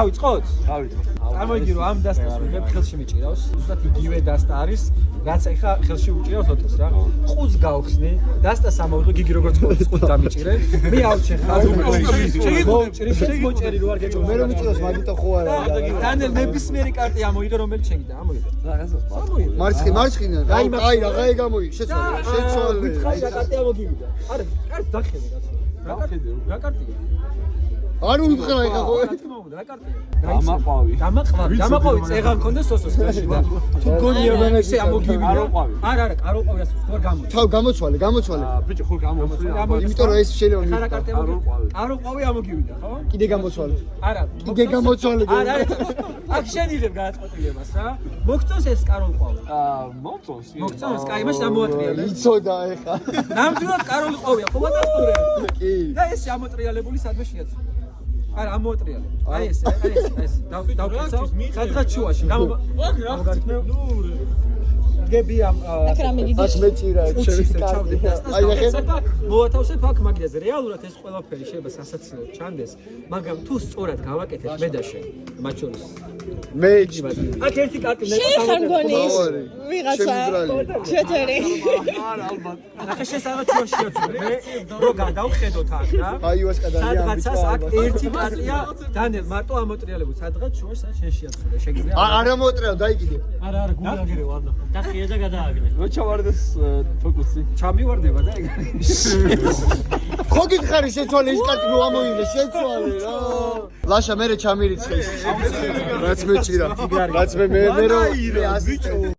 დავიწყოთ? დავიწყოთ. წარმოიდგინე რომ ამ დასტას ვიღებ ხელში მიჭირავს, ზუსტად იგივე დასტა არის, რაც ეხა ხელში უჭირავს ოთოს რა. ყუს გავხსნი, დასტას ამოვიღე, გიგი როგორც ყუს დამიჭირე. მე ავჩენ ხაზი. მოჭერი რო არ გეჭო. მე რომ მიჭიროს მაგიტო ხო არა. დანელ ნებისმიერი კარტი ამოიღე, რომელიც შეგიდა, ამოიღე. მარცხინა. აი რა გამოიგე, შეცვალე. ვითხარი რა კარტი ამოგივიდა. არა, კარტს დახედე კაცო. რა კარტია? არ უთხრა ეხა ხო? რა კარტია? დამაყვავი წეღა მქონდა სოსოს ხელში და თუ გონია მენექსე ამოგივიდა. არა, კაროყვავი ასე ხوار გამოწვა. თავ გამოცვალე. ბიჭო ხო გამოსვლა. იმიტომ რომ ეს შეიძლება რა კარტია? კაროყვავი ამოგივიდა, ხო? კიდე გამოცვალე. არა, კიდე გამოცვალე. არა, აქ შენიღებ გადაწყვეტილებას რა. მოგწონს ეს კაროყვავი? მომწონს. მოგწონს, კაი, მაშინ ამოატრიალე. იცოდა ეხა. ნამდვილად კაროყვავია, ხო გადასტურე? კი. და ეს ამოტრიალებული სადმე შეაცვლა. არა, ამოატრიალე. აი ეს. დავკეცავ. სადღაც შუაში. გამოგართმევ. გები ამ ას მეჭირა ჩემს კარტი. აი ახლა მოათავსებ აქ მაგიაზე. რეალურად ეს ყველაფერი შეიძლება სასაცილოდ ჩანდეს, მაგრამ თუ სწორად გავაკეთებ მე და შენ, მათ შორის. მე აქ ერთი კარტი შეხანგონის ვიღაცა ჩეთერი არა ალბათ. ახლა შესაძლოა შეაცვლე. მე რო გადავხედოთ აქ რა. აი უას კადარია. სადღაცას აქ ერთი კარტია, დანელ მარტო ამოტრიალებულ. სადღაც შუაში სადაც შენ შეაცვლე. შეგიძლია? არა მოტრეო, დაიგიდე. არა, გულაგერე ვარდა. დახია და გადააგდე რო ჩავარდეს ფოკუსი. ჩამივარდება და ეგ. ხო გითხარი შეცვალე ის კარტი რო ამოიღე, შეცვალე რა. ლაშა მე ჩამირიცხე. რაც მეჭირა. რაც მე რომ